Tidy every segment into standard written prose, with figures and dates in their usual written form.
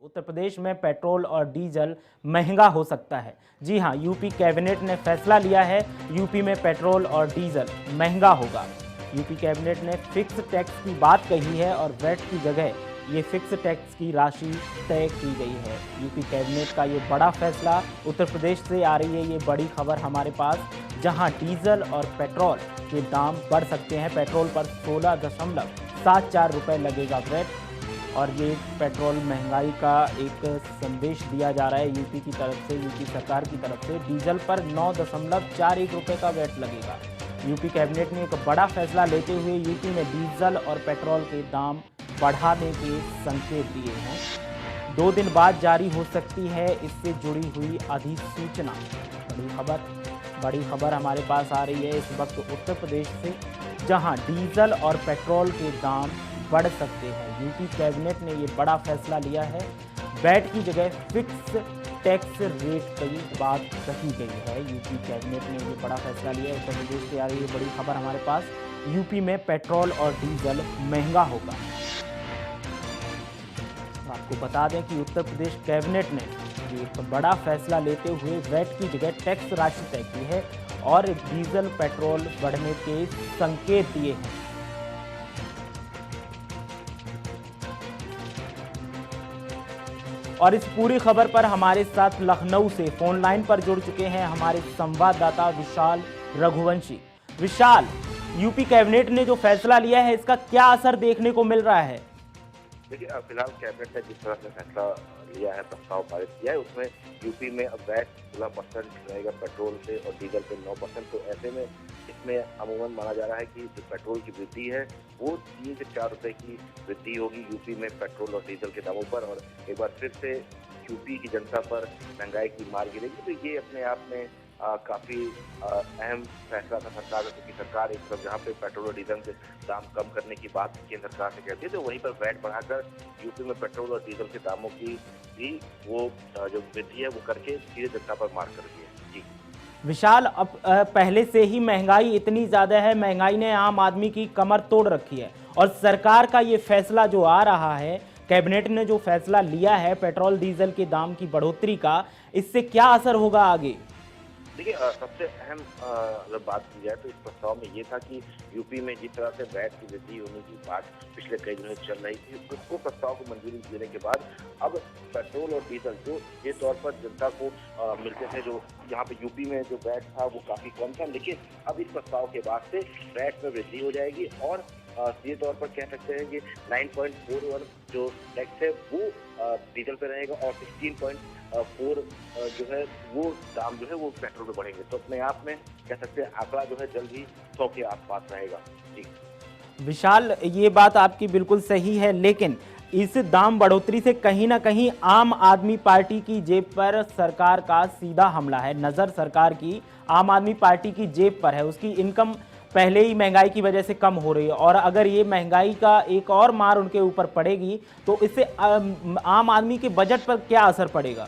उत्तर प्रदेश में पेट्रोल और डीजल महंगा हो सकता है। जी हां, यूपी कैबिनेट ने फैसला लिया है, यूपी में पेट्रोल और डीजल महंगा होगा। यूपी कैबिनेट ने फिक्स टैक्स की बात कही है और वैट की जगह ये फिक्स टैक्स की राशि तय की गई है। यूपी कैबिनेट का ये बड़ा फैसला उत्तर प्रदेश से आ रही है ये बड़ी खबर हमारे पास, जहां डीजल और पेट्रोल के दाम बढ़ सकते हैं। पेट्रोल पर 16.74 रुपये लगेगा वैट, और ये पेट्रोल महंगाई का एक संदेश दिया जा रहा है यूपी की तरफ से, यूपी सरकार की तरफ से। डीजल पर 9.41 रुपये का वैट लगेगा। यूपी कैबिनेट ने एक बड़ा फैसला लेते हुए यूपी में डीजल और पेट्रोल के दाम बढ़ाने के संकेत दिए हैं। 2 दिन बाद जारी हो सकती है इससे जुड़ी हुई अधिसूचना। बड़ी खबर हमारे पास आ रही है इस वक्त उत्तर प्रदेश से, जहां डीजल और पेट्रोल के दाम बढ़ सकते हैं। यूपी कैबिनेट ने ये बड़ा फैसला लिया है। वैट की जगह फिक्स टैक्स रेट की बात कही गई है। यूपी कैबिनेट ने ये बड़ा फैसला लिया है। उत्तर प्रदेश से आ रही है बड़ी खबर हमारे पास, यूपी में पेट्रोल और डीजल महंगा होगा। आपको बता दें कि उत्तर प्रदेश कैबिनेट ने एक बड़ा फैसला लेते हुए वैट की जगह टैक्स राशि तय की है और डीजल पेट्रोल बढ़ने के संकेत दिए हैं। और इस पूरी खबर पर हमारे साथ लखनऊ से फोन लाइन पर जुड़ चुके हैं हमारे संवाददाता विशाल रघुवंशी। विशाल, यूपी कैबिनेट ने जो फैसला लिया है इसका क्या असर देखने को मिल रहा है? देखिए, फिलहाल कैबिनेट ने जिस तरह से फैसला लिया है, प्रस्ताव पारित किया है, उसमें यूपी में अब वैट 16% रहेगा पेट्रोल पे और डीजल पे 9%। तो ऐसे में इसमें अमूमन माना जा रहा है कि जो पेट्रोल की वृद्धि है वो 3 से 4 रुपए की वृद्धि होगी यूपी में पेट्रोल और डीजल के दामों पर, और एक बार फिर से यूपी की जनता पर महंगाई की मार गिरेगी। तो ये अपने आप में काफी अहम फैसला था सरकार का, क्योंकि सरकार एक तरफ जहाँ पे पेट्रोल और डीजल के दाम कम करने की बात केंद्र सरकार से कहती है, तो वहीं पर वैट बढ़ाकर यूपी में पेट्रोल और डीजल के दामों की भी वो जो वृद्धि है वो करके सीधे जनता पर मार कर रही है। जी विशाल, अब पहले से ही महंगाई इतनी ज्यादा है, महंगाई ने आम आदमी की कमर तोड़ रखी है, और सरकार का ये फैसला जो आ रहा है, कैबिनेट ने जो फैसला लिया है पेट्रोल डीजल के दाम की बढ़ोतरी का, इससे क्या असर होगा आगे? देखिए, सबसे अहम अगर बात की जाए तो इस प्रस्ताव में ये था कि यूपी में जिस तरह से वैट की वृद्धि होने की बात पिछले कई दिनों से चल रही थी, उसको प्रस्ताव को मंजूरी देने के बाद अब पेट्रोल और डीजल जो ये तौर पर जनता को मिलते थे, जो यहाँ पे यूपी में जो वैट था वो काफी कम था, लेकिन अब इस प्रस्ताव के बाद से वैट में वृद्धि हो जाएगी और सीधे तौर पर कह सकते हैं कि 9.41 जो टैक्स है वो डीजल पे रहेगा और 16.4 जो है वो दाम जो है वो पेट्रोल पे बढ़ेंगे। तो अपने आप में कह सकते हैं आंकड़ा जो है जल्द ही 100 के आसपास रहेगा। जी विशाल, ये बात आपकी बिल्कुल सही है, लेकिन इस दाम बढ़ोतरी से कहीं ना कहीं आम आदमी पार्टी की जेब पर सरकार का सीधा हमला है। नज़र सरकार की आम आदमी पार्टी की जेब पर है, उसकी इनकम पहले ही महंगाई की वजह से कम हो रही है, और अगर ये महंगाई का एक और मार उनके ऊपर पड़ेगी तो इससे आम आदमी के बजट पर क्या असर पड़ेगा?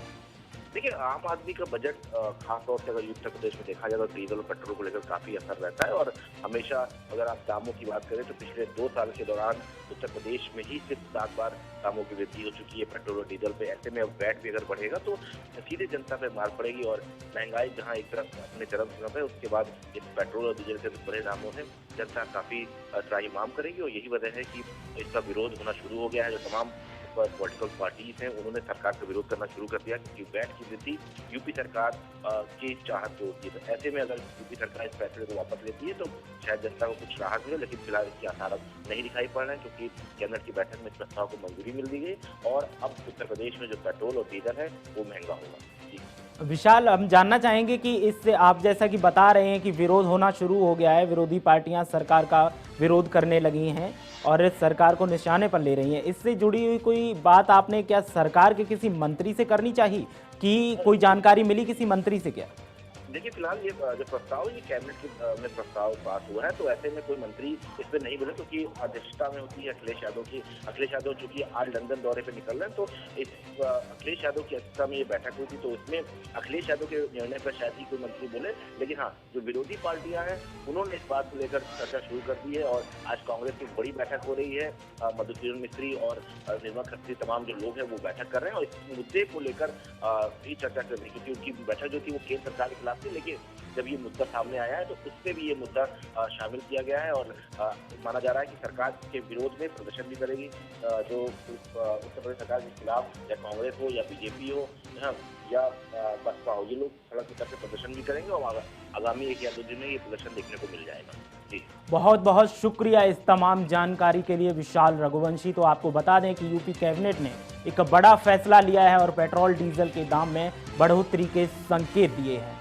देखिए, आम आदमी का बजट खासतौर से अगर उत्तर प्रदेश में देखा जाए तो डीजल और पेट्रोल को लेकर काफी असर रहता है, और हमेशा अगर आप दामों की बात करें तो पिछले 2 साल के दौरान उत्तर प्रदेश में ही सिर्फ 7 बार दामों की वृद्धि हो चुकी है पेट्रोल और डीजल पे। ऐसे में अब वैट भी अगर बढ़ेगा तो सीधे जनता पे मार पड़ेगी, और महंगाई जहाँ एक तरफ अपने चरम सीमा पे, उसके बाद इस पेट्रोल और डीजल के बड़े दामों से जनता काफी त्राहिमाम करेगी, और यही वजह है कि इसका विरोध होना शुरू हो गया है। जो तमाम पॉलिटिकल पार्टीज हैं उन्होंने सरकार का विरोध करना शुरू कर दिया, क्योंकि वैट की वृद्धि यूपी सरकार की चाहत को होती है। तो ऐसे में अगर यूपी सरकार इस फैसले को वापस लेती है तो शायद जनता को कुछ राहत मिले, लेकिन फिलहाल इसके आसार नहीं दिखाई पड़ रहे हैं, क्योंकि कैबिनेट की बैठक में इस प्रस्ताव को मंजूरी मिल दी गई और अब उत्तर प्रदेश में जो पेट्रोल और डीजल है वो महंगा होगा। जी विशाल, हम जानना चाहेंगे कि इससे आप जैसा कि बता रहे हैं कि विरोध होना शुरू हो गया है, विरोधी पार्टियां सरकार का विरोध करने लगी हैं और सरकार को निशाने पर ले रही हैं, इससे जुड़ी हुई कोई बात आपने क्या सरकार के किसी मंत्री से करनी चाहिए कि कोई जानकारी मिली किसी मंत्री से क्या? देखिए फिलहाल ये जो प्रस्ताव है ये कैबिनेट में प्रस्ताव पास हुआ है, तो ऐसे में कोई मंत्री इस पर नहीं बोले क्योंकि अध्यक्षता में होती है अखिलेश यादव की। अखिलेश यादव चूंकि आज लंदन दौरे पे निकल रहे हैं, तो इस अखिलेश यादव की अध्यक्षता में ये बैठक हुई थी, तो इसमें अखिलेश यादव के निर्णय पर शायद ही कोई मंत्री बोले। लेकिन हाँ, जो विरोधी पार्टियां हैं उन्होंने इस बात को लेकर चर्चा शुरू कर दी है और आज कांग्रेस की बड़ी बैठक हो रही है। मधुसूदन मिस्त्री और निर्मला खत्री तमाम जो लोग हैं वो बैठक कर रहे हैं और इस मुद्दे को लेकर भी चर्चा कर रही है, क्योंकि उनकी बैठक जो थी वो केंद्र सरकार के खिलाफ थी। लेकिन जब ये मुद्दा सामने आया है तो उससे भी ये मुद्दा शामिल किया गया है और माना जा रहा है कि सरकार के विरोध में प्रदर्शन भी करेगी। जो उत्तर प्रदेश सरकार के खिलाफ या कांग्रेस हो या बीजेपी हो या बसपा हो, ये लोग सड़क के तरफ प्रदर्शन भी करेंगे और आगामी 1 या 2 दिन में ये प्रदर्शन देखने को मिल जाएगा। जी बहुत बहुत शुक्रिया इस तमाम जानकारी के लिए विशाल रघुवंशी। तो आपको बता दें कि यूपी कैबिनेट ने एक बड़ा फैसला लिया है और पेट्रोल डीजल के दाम में बढ़ोतरी के संकेत दिए हैं।